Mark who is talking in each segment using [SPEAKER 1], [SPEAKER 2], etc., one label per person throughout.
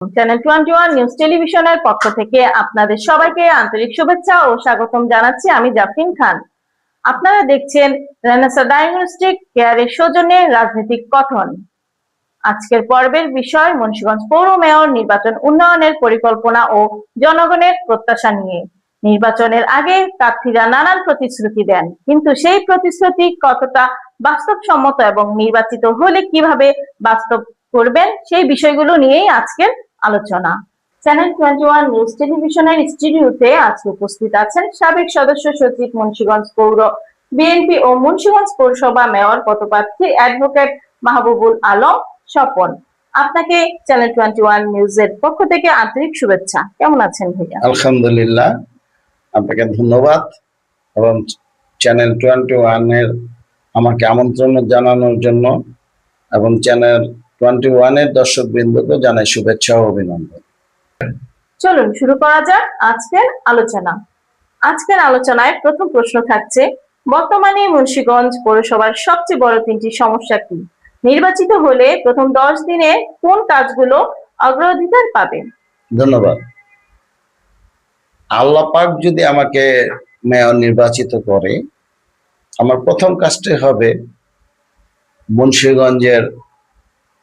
[SPEAKER 1] Channel 21 news টেলিভিশনের পক্ষ থেকে আপনাদের সবাইকে আন্তরিক শুভেচ্ছা ও স্বাগতম জানাচ্ছি আমি জাফরিন খান। আপনারা দেখছেন রেনেসা ডায়াগনস্টিক কেয়ারের সৌজন্যে রাজনৈতিক কথন। আজকের পর্বের বিষয় মুন্সিগঞ্জ পৌর মেয়র নির্বাচন উন্নয়নের পরিকল্পনা ও জনগণের প্রত্যাশা নিয়ে। নির্বাচনের আগে প্রার্থীরা নানান প্রতিশ্রুতি দেন, কিন্তু সেই প্রতিশ্রুতি কতটা বাস্তবসম্মত এবং নির্বাচিত হলে কিভাবে বাস্তব করবেন সেই বিষয়গুলো নিয়েই আজকের আলোচনা। চ্যানেল 21 নিউজ টেলিভিশনের স্টুডিওতে আজকে উপস্থিত আছেন সাবেক সদস্য সচিব মুন্সিগঞ্জ পৌর বিএনপি ও মুন্সিগঞ্জ পৌরসভা মেয়র পদপ্রার্থী অ্যাডভোকেট মাহবুবুল আলম স্বপন। আপনাকে চ্যানেল 21 নিউজের পক্ষ থেকে আন্তরিক শুভেচ্ছা। কেমন আছেন ভাইয়া?
[SPEAKER 2] আলহামদুলিল্লাহ, আপনাকে ধন্যবাদ এবং চ্যানেল 21 এর আমাকে আমন্ত্রণ জানানোর জন্য এবং চ্যানেল 21 এর দর্শকবৃন্দকে জানাই শুভেচ্ছা ও অভিনন্দন।
[SPEAKER 1] চলুন শুরু করা যাক আজকের আলোচনা। আজকের আলোচনায় প্রথম প্রশ্ন থাকছে, বর্তমানে মুন্সিগঞ্জ পৌরসভার সবচেয়ে বড় তিনটি সমস্যা কি? নির্বাচিত হলে প্রথম 10 দিনে কোন কাজগুলো অগ্রাধিকার পাবে?
[SPEAKER 2] ধন্যবাদ। আল্লাহ পাক যদি আমাকে মেয়র নির্বাচিত করে, আমার প্রথম কাজটি হবে মুন্সিগঞ্জের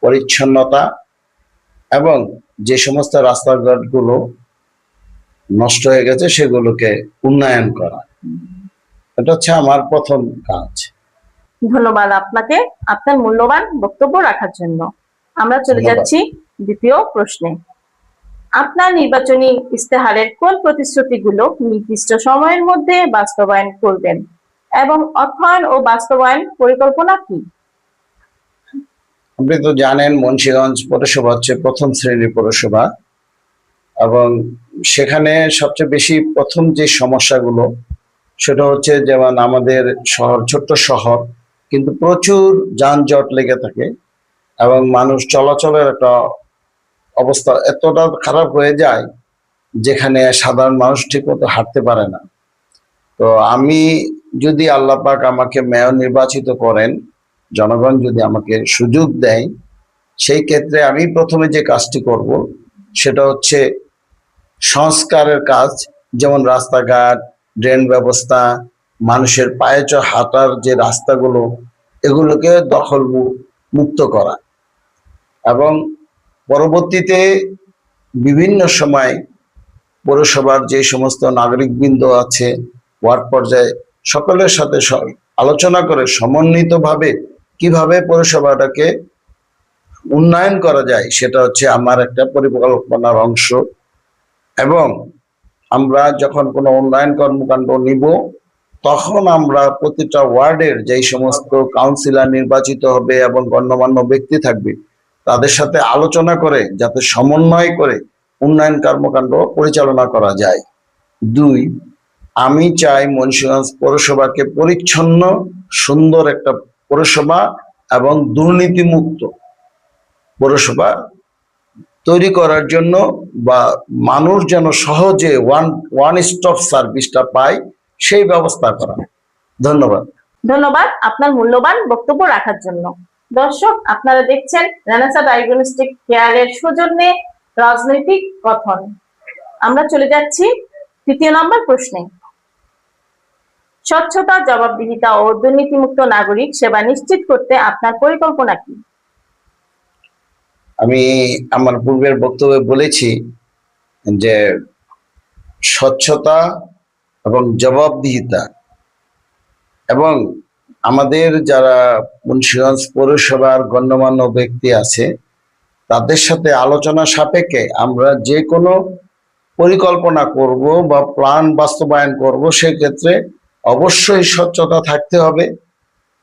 [SPEAKER 2] পরিচ্ছন্নতা এবং যে সমস্ত রাস্তাঘাটগুলো নষ্ট হয়ে গেছে সেগুলোকে উন্নয়ন করা। এটা হচ্ছে আমার প্রথম কাজ।
[SPEAKER 1] ধন্যবাদ আপনাকে আপনার মূল্যবান বক্তব্য রাখার জন্য। আমরা চলে যাচ্ছি দ্বিতীয় প্রশ্নে। আপনার নির্বাচনী ইস্তেহারের কোন প্রতিশ্রুতিগুলো নির্দিষ্ট সময়ের মধ্যে বাস্তবায়ন করবেন এবং অর্থায়ন ও বাস্তবায়ন পরিকল্পনা কি?
[SPEAKER 2] আপনি তো জানেন মুন্সিগঞ্জ পৌরসভা হচ্ছে প্রথম শ্রেণীর পৌরসভা এবং সেখানে সবচেয়ে বেশি প্রথম যে সমস্যাগুলো সেটা হচ্ছে, যেমন আমাদের শহর ছোট্ট শহর, কিন্তু প্রচুর যানজট লেগে থাকে এবং মানুষ চলাচলের একটা অবস্থা এতটা খারাপ হয়ে যায় যেখানে সাধারণ মানুষ ঠিক মতো হাঁটতে পারে না। তো আমি যদি আল্লাহ পাক আমাকে মেয়র নির্বাচিত করেন, জনগণ যদি আমাকে সুযোগ দেয়, সেই ক্ষেত্রে আমি প্রথমে যে কাজটি করব সেটা হচ্ছে সংস্কারের কাজ, যেমন রাস্তাঘাট, ড্রেন ব্যবস্থা, মানুষের পায়ে হাঁটার যে রাস্তাগুলো, এগুলোকে দখল মুক্ত করা এবং পরবর্তীতে বিভিন্ন সময় পৌরসভার যে সমস্ত নাগরিকবৃন্দ আছে ওয়ার্ড পর্যায়ে সকলের সাথে আলোচনা করে সমন্বিতভাবে কিভাবে পৌরসভাটাকে উন্নয়ন করা যায় সেটা হচ্ছে আমার একটা পরিকল্পনার অংশ। এবং আমরা যখন কোনো উন্নয়ন কর্মকাণ্ড নিব তখন আমরা প্রতিটা ওয়ার্ডের যেই সমস্ত কাউন্সিলর নির্বাচিত হবে এবং গণ্যমান্য ব্যক্তি থাকবে তাদের সাথে আলোচনা করে যাতে সমন্বয় করে উন্নয়ন কর্মকাণ্ড পরিচালনা করা যায়। 2, আমি চাই মুন্সিগঞ্জ পৌরসভাকে পরিচ্ছন্ন সুন্দর একটা পৌরসভা এবং দুর্নীতিমুক্ত পৌরসভা তৈরি করার জন্য, বা মানুষ যেন সহজে ওয়ান স্টপ সার্ভিসটা পায় সেই ব্যবস্থা করা। ধন্যবাদ।
[SPEAKER 1] ধন্যবাদ আপনার মূল্যবান বক্তব্য রাখার জন্য। দর্শক, আপনারা দেখছেন রেনেসা ডায়াগনস্টিক কেয়ারের সৌজন্যে রাজনৈতিক কথন। আমরা চলে যাচ্ছি তৃতীয় নম্বর প্রশ্নে। স্বচ্ছতা, জবাবদিহিতা ও দুর্নীতিমুক্ত নাগরিক সেবা নিশ্চিত করতে আপনার পরিকল্পনা কি?
[SPEAKER 2] আমি আমার পূর্বের বক্তব্যে বলেছি যে স্বচ্ছতা এবং জবাবদিহিতা এবং আমাদের যারা মুন্সিগঞ্জ পৌরসভার গণ্যমান্য ব্যক্তি আছে তাদের সাথে আলোচনা সাপেক্ষে আমরা যে কোনো পরিকল্পনা করব বা প্ল্যান বাস্তবায়ন করব, সেক্ষেত্রে অবশ্যই স্বচ্ছতা থাকতে হবে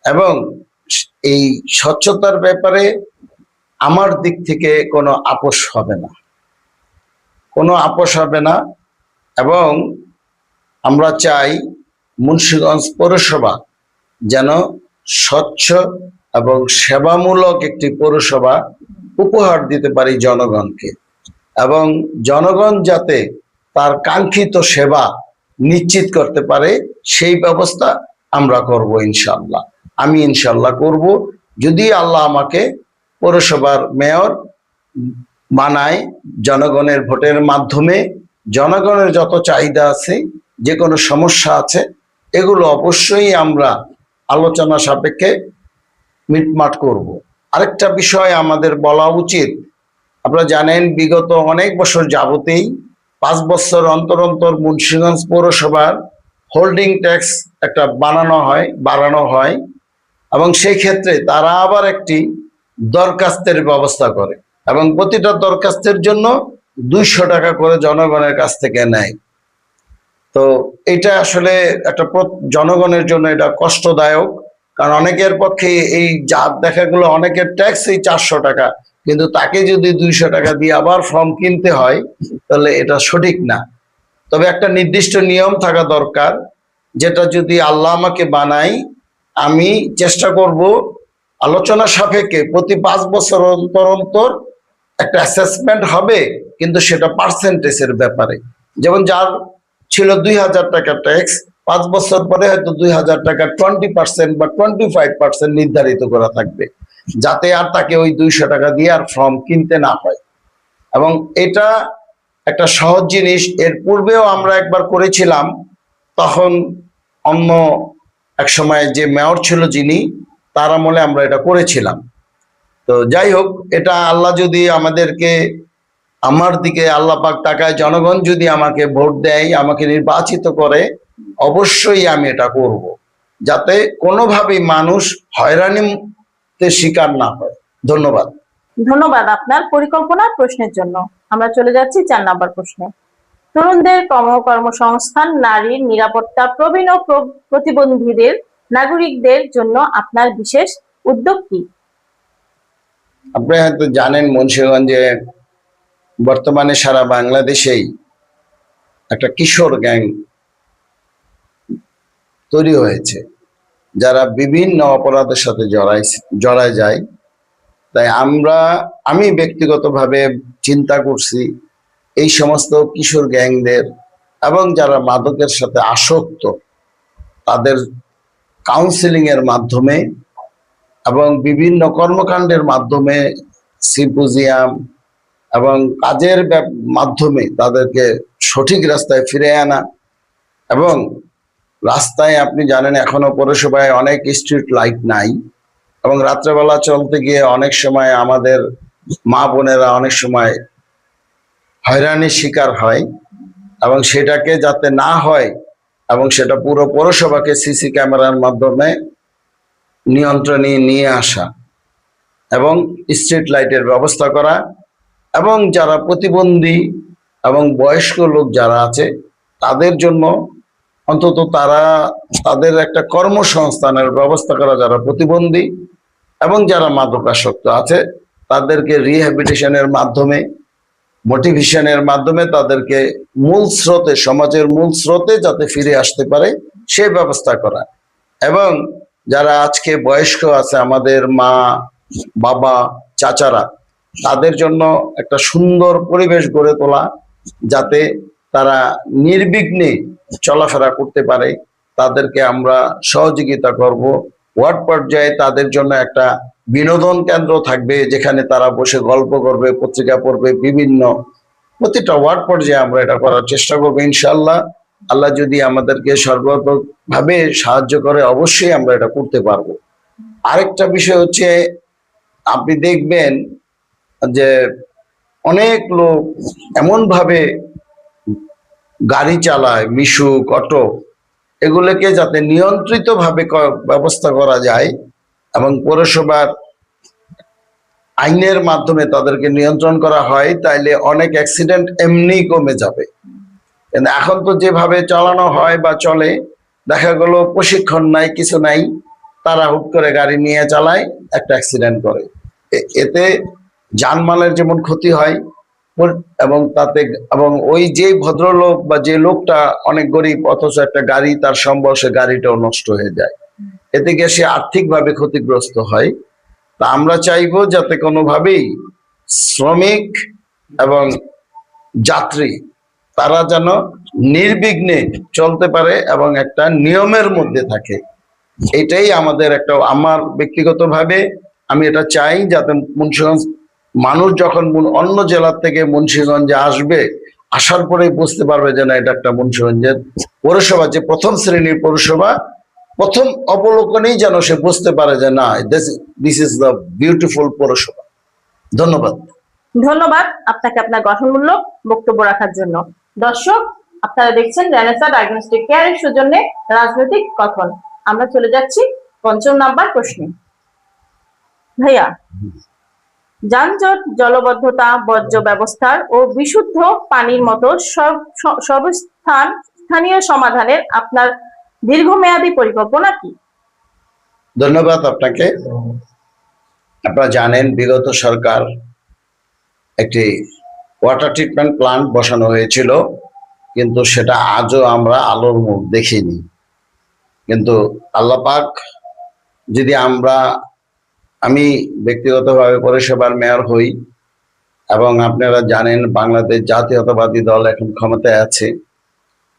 [SPEAKER 2] এবং এই স্বচ্ছতার ব্যাপারে আমার দিক থেকে কোনো আপোষ হবে না, এবং আমরা চাই মুন্সিগঞ্জ পৌরসভা যেন স্বচ্ছ এবং সেবামূলক একটি পৌরসভা উপহার দিতে পারি জনগণকে, এবং জনগণ যাতে তার কাঙ্ক্ষিত সেবা নিশ্চিত করতে পারে সেই ব্যবস্থা আমরা করব ইনশাআল্লাহ। আমি ইনশাআল্লাহ করব যদি আল্লাহ আমাকে পৌরসভার মেয়র বানায় জনগণের ভোটের মাধ্যমে। জনগণের যত চাহিদা আছে, যে কোনো সমস্যা আছে, এগুলো অবশ্যই আমরা আলোচনা সাপেক্ষে মিটমাট করব। আরেকটা বিষয় আমাদের বলা উচিত, আপনারা জানেন বিগত অনেক বছর যাবতেই 5 বছর অন্তর অন্তর মুন্সিগঞ্জ পৌরসভার হোল্ডিং ট্যাক্স একটা বাড়ানো হয় এবং সেই ক্ষেত্রে তারা আবার একটি দরখাস্তের ব্যবস্থা করে এবং প্রতিটা দরখাস্তের জন্য 200 টাকা করে জনগণের কাছ থেকে নেয়। তো এটা আসলে একটা জনগণের জন্য এটা কষ্টদায়ক, কারণ অনেকের পক্ষে এই জাত দেখাগুলো, অনেকের ট্যাক্স এই 400 টাকা, কিন্তু তাকে যদি 200 টাকা দিয়ে আবার ফর্ম কিনতে হয়, তাহলে এটা সঠিক না। তবে একটা নির্দিষ্ট নিয়ম থাকা দরকার, যেটা যদি আল্লাহ আমাকে বানাই, আমি চেষ্টা করব আলোচনা সাপেক্ষে প্রতি 5 বছর অন্তর অন্তর একটা অ্যাসেসমেন্ট হবে, কিন্তু সেটা পার্সেন্টেজের ব্যাপারে। যেমন যার ছিল 2000 টাকা ট্যাক্স, 5 বছর পরে হয়তো 2000 টাকা 20% বা 25% নির্ধারিত করা থাকবে, যাতে আর তাকে ওই 200 টাকা দিয়ে আর ফর্ম কিনতে না হয়। এবং এটা একটা সহজ জিনিস। এর পূর্বেও আমরা একবার করেছিলাম, তখন অন্য এক সময় যে মেয়র ছিল যিনি, তার আমলে আমরা এটা করেছিলাম। তো যাই হোক, এটা আল্লাহ যদি আমাদেরকে, আমার দিকে আল্লাহ পাক তাকায়, জনগণ যদি আমাকে ভোট দেয়, আমাকে নির্বাচিত করে, অবশ্যই আমি এটা করব, যাতে কোনোভাবেই মানুষ হয়রানিতে শিকার না হয়। ধন্যবাদ।
[SPEAKER 1] ধন্যবাদ আপনার পরিকল্পনা প্রশ্নের জন্য। আমরা চলে যাচ্ছি 4 নম্বর প্রশ্নে। তরুণদের কর্মসংস্থান, নারীর নিরাপত্তা, প্রবীণ ও প্রতিবন্ধীদের নাগরিকদের জন্য আপনার বিশেষ উদ্যোগ কি?
[SPEAKER 2] আপনি হয়তো জানেন, মুন্সিগঞ্জে বর্তমানে সারা বাংলাদেশেই একটা কিশোর গ্যাং তৈরি হয়েছে, যারা বিভিন্ন অপরাধের সাথে জড়ায় যায়। তাই আমি ব্যক্তিগতভাবে চিন্তা করছি, এই সমস্ত কিশোর গ্যাংদের এবং যারা মাদকের সাথে আসক্ত, তাদের কাউন্সিলিং এর মাধ্যমে এবং বিভিন্ন কর্মকাণ্ডের মাধ্যমে, সিম্পোজিয়াম এবং কাজের মাধ্যমে তাদেরকে সঠিক রাস্তায় ফিরে আনা। এবং রাস্তায় আপনি জানেন এখনো পৌরসভায় অনেক স্ট্রিট লাইট নাই, এবং রাত্রেবেলা চলতে গিয়ে অনেক সময় আমাদের মা বোনেরা অনেক সময় হয়রানির শিকার হয়, এবং সেটাকে যাতে না হয়, এবং সেটা পুরো পৌরসভাকে সিসি ক্যামেরার মাধ্যমে নিয়ন্ত্রণে নিয়ে আসা এবং স্ট্রিট লাইটের ব্যবস্থা করা, এবং যারা প্রতিবন্ধী এবং বয়স্ক লোক যারা আছে তাদের জন্য অন্তত তাদের একটা কর্মসংস্থানের ব্যবস্থা করা, যারা প্রতিবন্ধী এবং যারা মাদকাসক্ত আছে তাদেরকে রিহ্যাবিলিটেশনের মাধ্যমে, মোটিভেশনের মাধ্যমে তাদেরকে সমাজের মূল স্রোতে যাতে ফিরে আসতে পারে সেই ব্যবস্থা করা। এবং যারা আজকে বয়স্ক আছে, আমাদের মা, বাবা, চাচারা, তাদের জন্য একটা সুন্দর পরিবেশ গড়ে তোলা, যাতে তারা নির্বিঘ্নে চলাফেরা করতে পারে। তাদেরকে আমরা সহযোগিতা করব। ওয়ার্ড পর্যায়ে তাদের জন্য একটা বিনোদন কেন্দ্র থাকবে, যেখানে তারা বসে গল্প করবে, পত্রিকা পড়বে। প্রতিটা ওয়ার্ড পর্যায়ে আমরা এটা করার চেষ্টা করবো ইনশাল্লাহ। আল্লাহ যদি আমাদেরকে সর্বতভাবে সাহায্য করে, অবশ্যই আমরা এটা করতে পারবো। আরেকটা বিষয় হচ্ছে, আপনি দেখবেন যে অনেক লোক এমন ভাবে গাড়ি চালায়, মিশুক, অটো, এগুলোকে যাতে নিয়ন্ত্রিত ভাবে ব্যবস্থা করা যায় এবং পৌরসভার আইনের মাধ্যমে তাদেরকে নিয়ন্ত্রণ করা হয়, তাইলে অনেক অ্যাক্সিডেন্ট এমনি কমে যাবে। কিন্তু এখন তো যেভাবে চালানো হয় বা চলে, দেখা গেল প্রশিক্ষণ নাই, কিছু নাই, তারা হুট করে গাড়ি নিয়ে চালায়, একটা অ্যাক্সিডেন্ট করে। এতে জানমালের যেমন ক্ষতি হয়, এবং ওই যে ভদ্রলোক বা যে লোকটা অনেক গরিব, অথচ একটা গাড়ি তার সম্বল, সে গাড়িটাও নষ্ট হয়ে যায়। এতে গিয়ে সে আর্থিকভাবে ক্ষতিগ্রস্ত হয়। তা আমরা চাইবো যাতে কোনোভাবেই শ্রমিক এবং যাত্রী তারা যেন নির্বিঘ্নে চলতে পারে এবং একটা নিয়মের মধ্যে থাকে। এটাই আমার ব্যক্তিগতভাবে আমি এটা চাই, যাতে মুন্সিগঞ্জ মানুষ যখন অন্য জেলার থেকে মুন্সিগঞ্জে আসবে, আসার পরেই বুঝতে পারবে যে না, এটা একটা মুন্সিগঞ্জের পৌরসভা, যে প্রথম শ্রেণীর পৌরসভা। প্রথম অবলোকনেই যেন সে বুঝতে পারে যে না, দিস ইজ দ্য বিউটিফুল পৌরসভা। ধন্যবাদ।
[SPEAKER 1] ধন্যবাদ আপনাকে আপনার গঠনমূলক বক্তব্য রাখার জন্য। দর্শক, আপনারা দেখছেন রেনেসা ডায়াগনস্টিক কেয়ারের সৌজন্যে রাজনৈতিক কথন। আমরা চলে যাচ্ছি ৫ম নাম্বার প্রশ্নে। ভাইয়া, যানজট, জলবদ্ধতা, বর্জ্য ব্যবস্থার ও বিশুদ্ধ পানির মতো স্থানীয় সমাধানের আপনার দীর্ঘমেয়াদী পরিকল্পনা কি?
[SPEAKER 2] ধন্যবাদ আপনাকে। আপনারা জানেন, বিগত সরকার একটি ওয়াটার ট্রিটমেন্ট প্লান্ট বসানো হয়েছিল, কিন্তু সেটা আজও আমরা আলোর মুখ দেখিনি। কিন্তু আল্লাহ পাক, যদি আমি ব্যক্তিগতভাবে পৌরসভার মেয়র হই, এবং আপনারা জানেন বাংলাদেশ জাতীয়তাবাদী দল এখন ক্ষমতায় আছে,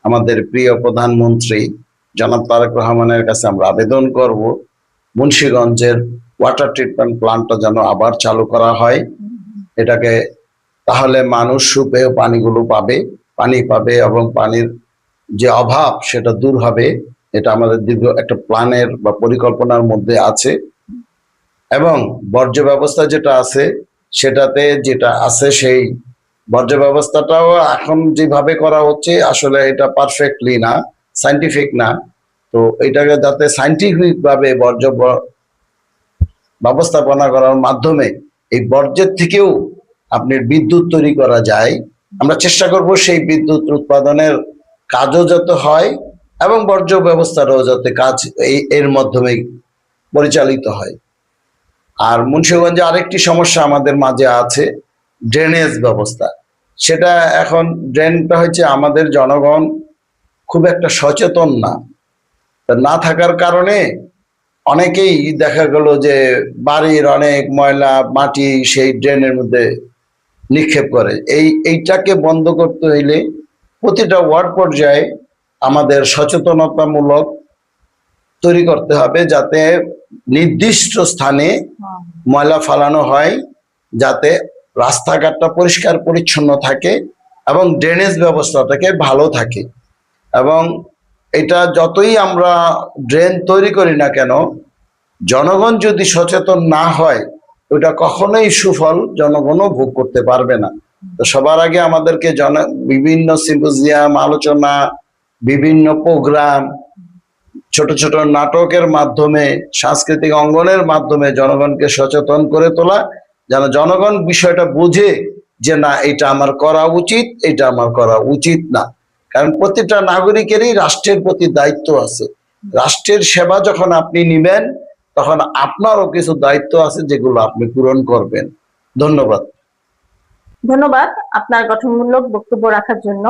[SPEAKER 2] আমাদের প্রিয় প্রধানমন্ত্রী জনাব তারেক রহমানের কাছে আমরা আবেদন করব মুন্সিগঞ্জের ওয়াটার ট্রিটমেন্ট প্লান্টটা যেন আবার চালু করা হয়। এটাকে তাহলে মানুষ সুপেয় পানিগুলো পানি পাবে এবং পানির যে অভাব সেটা দূর হবে। এটা আমাদের দীর্ঘ একটা প্ল্যানের বা পরিকল্পনার মধ্যে আছে। এবং বর্জ্য ব্যবস্থা যেটা আছে, সেটাতে যেটা আছে সেই বর্জ্য ব্যবস্থাটাও এখন যেভাবে করা হচ্ছে, আসলে এটা পারফেক্টলি না, সাইন্টিফিক না। তো এটাকে যাতে সাইন্টিফিক ভাবে বর্জ্য ব্যবস্থাপনা করার মাধ্যমে এই বর্জ্যের থেকেও আপনি বিদ্যুৎ তৈরি করা যায়, আমরা চেষ্টা করব সেই বিদ্যুৎ উৎপাদনের কাজও যাতে হয় এবং বর্জ্য ব্যবস্থাটাও যাতে কাজ এর মাধ্যমে পরিচালিত হয়। আর মুন্সিগঞ্জে আরেকটি সমস্যা আমাদের মাঝে আছে, ড্রেনেজ ব্যবস্থা। সেটা এখন ড্রেনটা হচ্ছে আমাদের জনগণ খুব একটা সচেতন না থাকার কারণে অনেকেই দেখা গেল যে বাড়ির অনেক ময়লা মাটি সেই ড্রেনের মধ্যে নিক্ষেপ করে। এইটাকে বন্ধ করতে হইলে প্রতিটা ওয়ার্ড পর্যায়ে আমাদের সচেতনতামূলক তৈরি করতে হবে, যাতে নির্দিষ্ট স্থানে ময়লা ফালানো হয়, যাতে রাস্তাঘাটটা পরিষ্কার পরিচ্ছন্ন থাকে এবং ড্রেনেজ ব্যবস্থাটাকে ভালো থাকে। এবং এটা যতই আমরা ড্রেন তৈরি করি না কেন, জনগণ যদি সচেতন না হয়, ওটা কখনোই সুফল জনগণও ভোগ করতে পারবে না। তো সবার আগে আমাদেরকে বিভিন্ন সিম্পোজিয়াম, আলোচনা, বিভিন্ন প্রোগ্রাম, ছোট ছোট নাটকের মাধ্যমে, সাংস্কৃতিক অঙ্গনের মাধ্যমে জনগণকে সচেতন করে তোলা, যেন জনগণ বিষয়টা বুঝে যে না, এটা আমার করা উচিত, এটা আমার করা উচিত না। কারণ প্রতিটা নাগরিকেরই রাষ্ট্রের প্রতি দায়িত্ব আছে। রাষ্ট্রের সেবা যখন আপনি নিবেন, তখন আপনারও কিছু দায়িত্ব আছে যেগুলো আপনি পূরণ করবেন। ধন্যবাদ।
[SPEAKER 1] ধন্যবাদ আপনার গঠনমূলক বক্তব্য রাখার জন্য।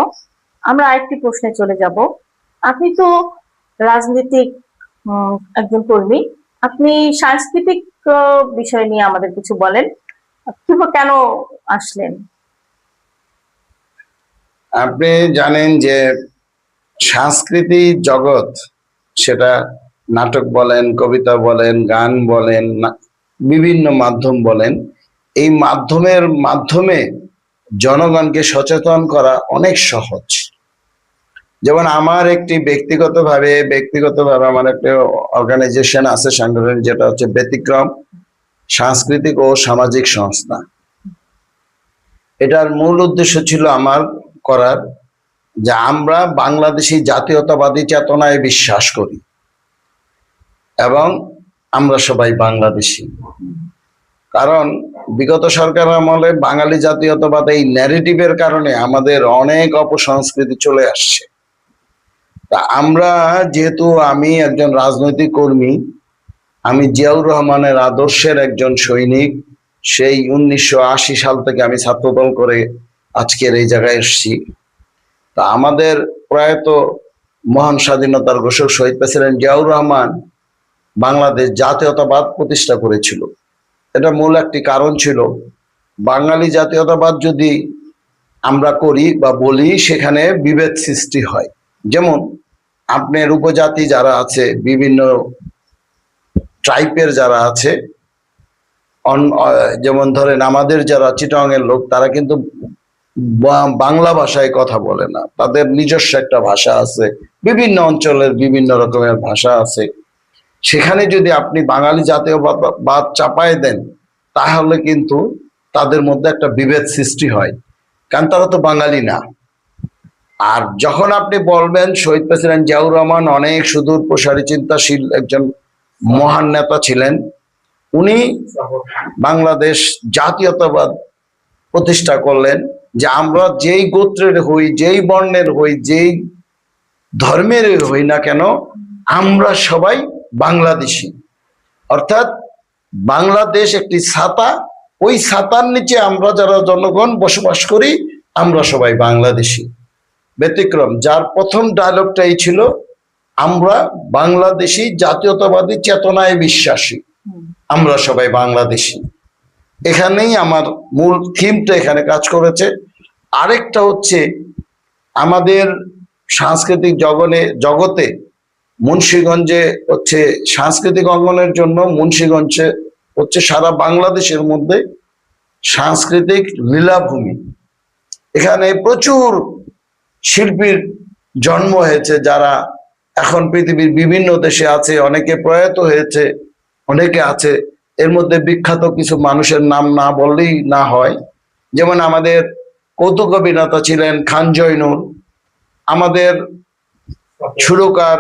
[SPEAKER 1] আমরা আরেকটি প্রশ্নে চলে যাব। আপনি তো রাজনৈতিক একজন কর্মী, আপনি সাংস্কৃতিক বিষয় নিয়ে আমাদের কিছু বলেন। কেন আসলেন?
[SPEAKER 2] আপনি জানেন যে সাংস্কৃতিক জগৎ, সেটা নাটক বলেন, কবিতা বলেন, গান বলেন, বিভিন্ন মাধ্যম বলেন, এই মাধ্যমে জনগণকে সচেতন করা অনেক সহজ। যেমন আমার একটি ব্যক্তিগতভাবে আমার একটা অর্গানাইজেশন আছে সাংগঠনিক, যেটা হচ্ছে ব্যতিক্রম সাংস্কৃতিক ও সামাজিক সংস্থা। এটার মূল উদ্দেশ্য ছিল আমার করার যে আমরা বাংলাদেশি জাতীয়তাবাদী চেতনায় বিশ্বাস করি এবং আমরা সবাই বাংলাদেশি। কারণ বিগত সরকার আমলে বাঙালি জাতীয়তাবাদ এই ন্যারেটিভের কারণে আমাদের অনেক অপসংস্কৃতি চলে আসছে। তা আমরা যেহেতু আমি একজন রাজনৈতিক কর্মী, আমি জিয়াউর রহমানের আদর্শের একজন সৈনিক, সেই 1980 সাল থেকে আমি ছাত্রদল করে আজকের এই জায়গায় এসেছি। তা আমাদের প্রয়াত মহান স্বাধীনতার ঘোষক শহীদ প্রেসিডেন্ট জিয়াউর রহমান বাংলাদেশ জাতীয়তাবাদ প্রতিষ্ঠা করেছিল। এটা মূল একটি কারণ ছিল, বাঙালি জাতীয়তাবাদ যদি আমরা করি বা বলি, সেখানে বিভেদ সৃষ্টি হয়। যেমন আপনার উপজাতি যারা আছে, বিভিন্ন ট্রাইবের যারা আছে, যেমন ধরেন আমাদের যারা চিটাগাং এর লোক তারা কিন্তু বাংলা ভাষায় কথা বলে না, তাদের নিজস্ব একটা ভাষা আছে, বিভিন্ন অঞ্চলের বিভিন্ন রকমের ভাষা আছে। সেখানে যদি আপনি বাঙালি জাতীয়বাদ চাপায় দেন তাহলে কিন্তু তাদের মধ্যে একটা বিভেদ সৃষ্টি হয়, কারণ তারা তো বাঙালি না। আর যখন আপনি বলবেন শহীদ প্রেসিডেন্ট জিয়াউর রহমান অনেক সুদূর প্রসারী চিন্তাশীল একজন মহান নেতা ছিলেন, উনি বাংলাদেশ জাতীয়তাবাদ প্রতিষ্ঠা করলেন, যে আমরা যেই গোত্রের হই, যেই বর্ণের হই, যেই ধর্মের হই না কেন, আমরা সবাই বাংলাদেশি। অর্থাৎ বাংলাদেশ একটি ছাতা, ওই ছাতার নিচে আমরা যারা জনগণ বসবাস করি আমরা সবাই বাংলাদেশি। ব্যতিক্রম যার প্রথম ডায়লগটা এই ছিল, আমরা বাংলাদেশি জাতীয়তাবাদী চেতনায় বিশ্বাসী, আমরা সবাই বাংলাদেশি। এখানেই আমার মূল থিমটা এখানে কাজ করেছে। আরেকটা হচ্ছে আমাদের সাংস্কৃতিক জগতে মুন্সিগঞ্জে হচ্ছে সাংস্কৃতিক অঙ্গনের জন্য মুন্সিগঞ্জে হচ্ছে সারা বাংলাদেশের মধ্যে সাংস্কৃতিক লীলাভূমি। এখানে প্রচুর শিল্পীর জন্ম হয়েছে যারা এখন পৃথিবীর বিভিন্ন দেশে আছে, অনেকে প্রয়াত হয়েছে, অনেকে আছে। এর মধ্যে বিখ্যাত কিছু মানুষের নাম না বললেই না হয়। যেমন আমাদের কৌতুক অভিনেতা ছিলেন খান জয়নুল, আমাদের সুরকার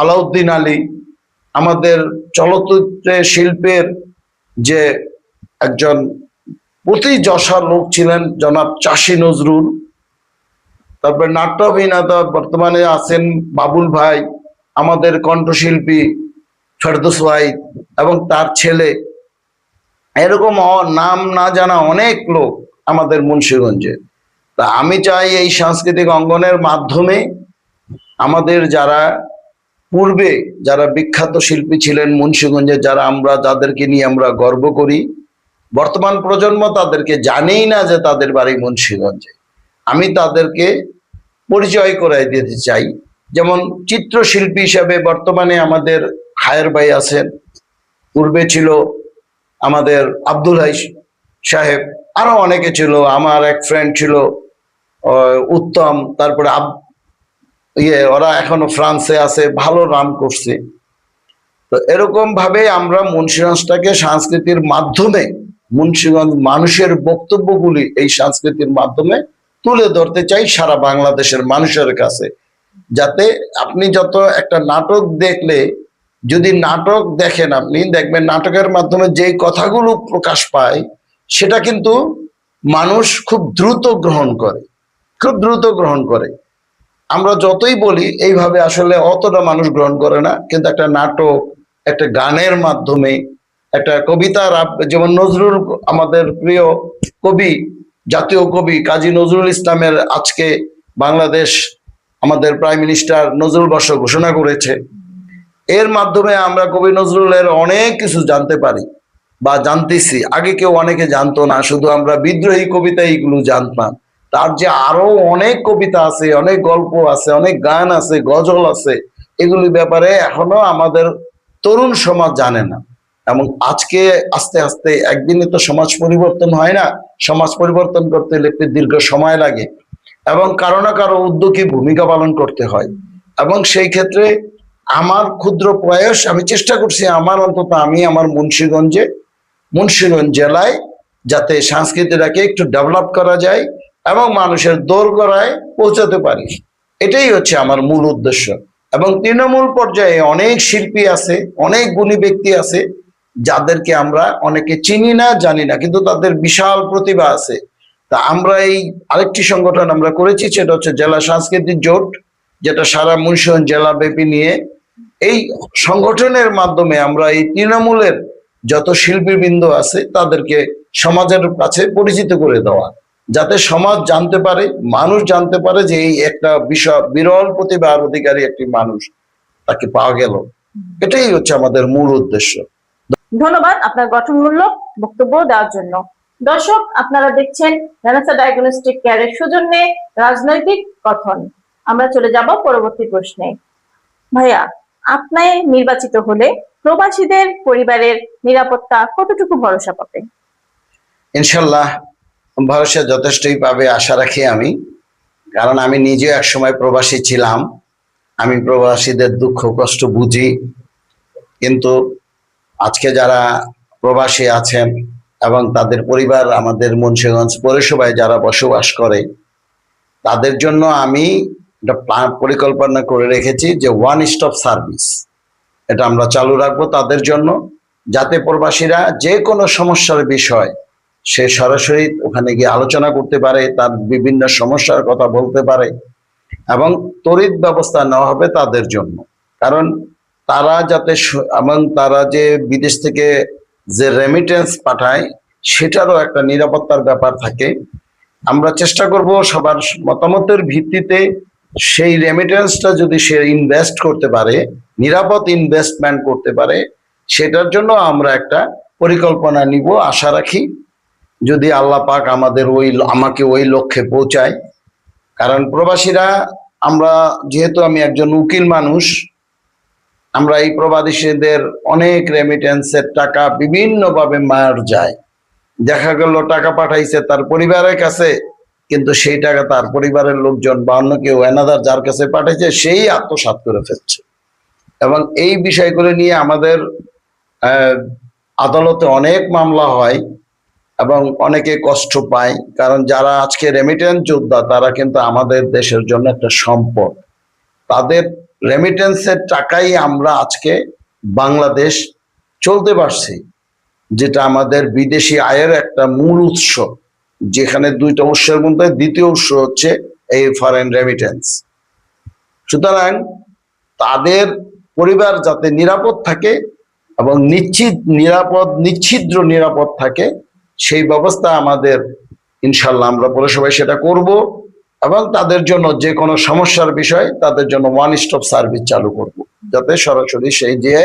[SPEAKER 2] আলাউদ্দিন আলী, আমাদের চলচ্চিত্রে শিল্পের যে একজন অতি যশা লোক ছিলেন জনাব চাষী নজরুল, তারপরে নাট্য অভিনেতা বর্তমানে আছেন বাবুল ভাই, আমাদের কণ্ঠশিল্পী ফেরদৌস ওয়াহিদ এবং তার ছেলে, এরকম নাম না জানা অনেক লোক আমাদের মুন্সিগঞ্জে। তা আমি চাই এই সাংস্কৃতিক অঙ্গনের মাধ্যমে আমাদের যারা পূর্বে যারা বিখ্যাত শিল্পী ছিলেন মুন্সিগঞ্জে, যাদেরকে নিয়ে আমরা গর্ব করি, বর্তমান প্রজন্ম তাদেরকে জানেই না যে তাদের বাড়ি মুন্সিগঞ্জে, আমি তাদেরকে পরিচয় করাই দিতে চাই। যেমন চিত্রশিল্পী হিসাবে বর্তমানে আমাদের হায়ার ভাই আছেন, পূর্বে ছিল আমাদের আব্দুল হাই সাহেব, আরো অনেকে ছিল, আমার এক ফ্রেন্ড ছিল উত্তম, তারপরে ওরা এখনো ফ্রান্সে আছে, ভালো নাম করছে। তো এরকম ভাবে আমরা মুন্সিগঞ্জটাকে সংস্কৃতির মাধ্যমে, মুন্সিগঞ্জ মানুষের বক্তব্যগুলি এই সংস্কৃতির মাধ্যমে তুলে ধরতে চাই সারা বাংলাদেশের মানুষের কাছে, যাতে আপনি যত একটা নাটক দেখলে, যদি নাটক দেখেন আপনি দেখবেন নাটকের মাধ্যমে যেই কথাগুলো প্রকাশ পায় সেটা কিন্তু মানুষ খুব দ্রুত গ্রহণ করে, খুব দ্রুত গ্রহণ করে। আমরা যতই বলি এইভাবে আসলে অতটা মানুষ গ্রহণ করে না, কিন্তু একটা নাটক, একটা গানের মাধ্যমে, একটা কবিতার, যেমন নজরুল আমাদের প্রিয় কবি, জাতীয় কবি কাজী নজরুল ইসলামের আজকে বাংলাদেশ আমাদের প্রাইম মিনিস্টার নজরুল বর্ষ ঘোষণা করেছে। এর মাধ্যমে আমরা কবি নজরুলের অনেক কিছু জানতে পারি বা জানতেছি, আগে কেউ অনেকে জানতো না, শুধু আমরা বিদ্রোহী কবিতা এইগুলো জানতাম। তার যে আরো অনেক কবিতা আছে, অনেক গল্প আছে, অনেক গান আছে, গজল আছে, এগুলির ব্যাপারে এখনো আমাদের তরুণ সমাজ জানে না। এবং আজকে আস্তে আস্তে একদিনে তো সমাজ পরিবর্তন হয় না, সমাজ পরিবর্তন করতে হলে একটি দীর্ঘ সময় লাগে এবং কারো না কারো উদ্যোগী ভূমিকা পালন করতে হয়। এবং সেই ক্ষেত্রে আমার ক্ষুদ্র প্রয়াস, আমি চেষ্টা করছি আমি আমার মুন্সিগঞ্জ জেলায় যাতে সংস্কৃতিটাকে একটু ডেভেলপ করা যায় এবং মানুষের দোরগোড়ায় পৌঁছাতে পারি, এটাই হচ্ছে আমার মূল উদ্দেশ্য। এবং তৃণমূল পর্যায়ে অনেক শিল্পী আছে, অনেক গুণী ব্যক্তি আছে যাদেরকে আমরা অনেকে চিনি না, জানি না, কিন্তু তাদের বিশাল প্রতিভা আছে। তা আমরা এই আরেকটি সংগঠন আমরা করেছি, সেটা হচ্ছে জেলা সাংস্কৃতিক জোট, যেটা সারা মুন্সিগঞ্জ জেলা ব্যাপী নিয়ে। এই সংগঠনের মাধ্যমে আমরা এই তৃণমূলের যত শিল্পীবৃন্দ আছে তাদেরকে সমাজের কাছে পরিচিত করে দেওয়া, যাতে সমাজ জানতে পারে, মানুষ জানতে পারে যে এই একটা বিরল প্রতিভার অধিকারী একটি মানুষ, তাকে পাওয়া গেল। এটাই হচ্ছে আমাদের মূল উদ্দেশ্য।
[SPEAKER 1] ধন্যবাদ আপনার গঠনমূলক বক্তব্য দেওয়ার জন্য। দর্শক, আপনারা দেখছেন রেনেসা ডায়াগনস্টিক কেয়ারের সৌজন্যে রাজনৈতিক কথন। আমরা চলে যাব পরবর্তী প্রশ্নে। ভাইয়া, আপনি নির্বাচিত হলে প্রবাসীদের পরিবারের নিরাপত্তা কতটুকু ভরসা পাবে?
[SPEAKER 2] ইনশাল্লাহ ভরসা যথেষ্টই পাবে আশা রাখি আমি, কারণ আমি নিজেও একসময় প্রবাসী ছিলাম। আমি প্রবাসীদের দুঃখ কষ্ট বুঝি, কিন্তু আজকে যারা প্রবাসী আছেন এবং তাদের পরিবার আমাদের মুন্সিগঞ্জ পৌরসভায় যারা বসবাস করে, তাদের জন্য আমি একটা পরিকল্পনা করে রেখেছি যে ওয়ান স্টপ সার্ভিস, এটা আমরা চালু রাখবো তাদের জন্য, যাতে প্রবাসীরা যে কোনো সমস্যার বিষয় সে সরাসরি ওখানে গিয়ে আলোচনা করতে পারে, তার বিভিন্ন সমস্যার কথা বলতে পারে এবং তড়িৎ ব্যবস্থা নেওয়া হবে তাদের জন্য। কারণ তারা যাতে এবং তারা যে বিদেশ থেকে যে রেমিটেন্স পাঠায় সেটারও একটা নিরাপত্তার ব্যাপার থাকে। আমরা চেষ্টা করব সবার মতামতের ভিত্তিতে সেই রেমিটেন্সটা যদি সে ইনভেস্ট করতে পারে, নিরাপদ ইনভেস্টমেন্ট করতে পারে, সেটার জন্য আমরা একটা পরিকল্পনা নিব। আশা রাখি যদি আল্লাহ পাক আমাকে ওই লক্ষ্যে পৌঁছায়। কারণ প্রবাসীরা আমরা, যেহেতু আমি একজন উকিল মানুষ, আমরা এই প্রবাসীদের অনেক রেমিটেন্সের টাকা বিভিন্নভাবে মার যায়। দেখা গেল টাকা পাঠাইছে তার পরিবারের কাছে, কিন্তু সেই টাকা তার পরিবারের লোকজন বা অন্য কেউ এনাদার যার কাছে পাঠাইছে সেই আত্মসাৎ করে ফেলছে। এবং এই বিষয়গুলো নিয়ে আমাদের আদালতে অনেক মামলা হয় এবং অনেকে কষ্ট পায়। কারণ যারা আজকে রেমিটেন্স যোদ্ধা তারা কিন্তু আমাদের দেশের জন্য একটা সম্পদ। তাদের রেমিটেন্সের টাকাই আমরা আজকে বাংলাদেশ চলতে পারছি, যেটা আমাদের বিদেশি আয়ের একটা মূল উৎস, যেখানে দুইটা উৎসের মধ্যে দ্বিতীয় উৎস হচ্ছে এই ফরেন রেমিটেন্স। সুতরাং তাদের পরিবার যাতে নিরাপদ থাকে এবং নিচ্ছিদ্র নিরাপদ থাকে, সেই ব্যবস্থা আমাদের ইনশাল্লাহ আমরা পৌরসভায় সেটা করব এবং তাদের জন্য যে কোনো সমস্যার বিষয় তাদের জন্য ওয়ান স্টপ সার্ভিস চালু করব, যাতে সরাসরি সেই যে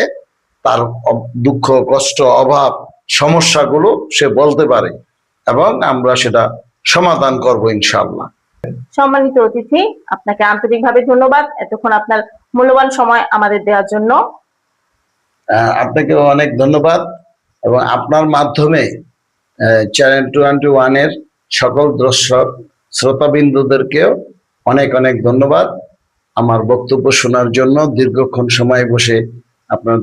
[SPEAKER 2] তার দুঃখ কষ্ট অভাব সমস্যাগুলো সে বলতে পারে এবং আমরা সেটা সমাধান করব ইনশাল্লাহ।
[SPEAKER 1] সম্মানিত অতিথি, আপনাকে আন্তরিকভাবে ধন্যবাদ এতক্ষণ আপনার মূল্যবান সময় আমাদের দেওয়ার জন্য।
[SPEAKER 2] আপনাকেও অনেক ধন্যবাদ এবং আপনার মাধ্যমে চ্যানেল 21 এর সকল দর্শক শ্রোতাবিন্দুদেরকেও অনেক অনেক ধন্যবাদ আমার বক্তব্য শোনার জন্য। দীর্ঘক্ষণ সময় বসে আপনার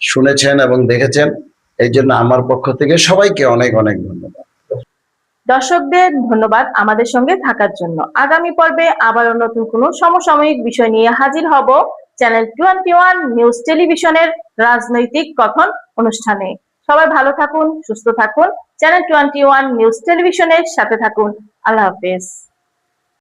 [SPEAKER 2] শুনেছেন এবং দেখেছেন, এই জন্য আমার পক্ষ থেকে সবাইকে অনেক অনেক ধন্যবাদ।
[SPEAKER 1] দর্শকদের ধন্যবাদ আমাদের সঙ্গে থাকার জন্য। আগামী পর্বে আবারও নতুন কোনো সমসাময়িক বিষয় নিয়ে হাজির হব চ্যানেল 21 নিউজ টেলিভিশনের রাজনৈতিক কথন অনুষ্ঠানে। সবাই ভালো থাকুন, সুস্থ থাকুন, চ্যানেল 21 নিউজ টেলিভিশনের সাথে থাকুন। আল্লাহ হাফেজ।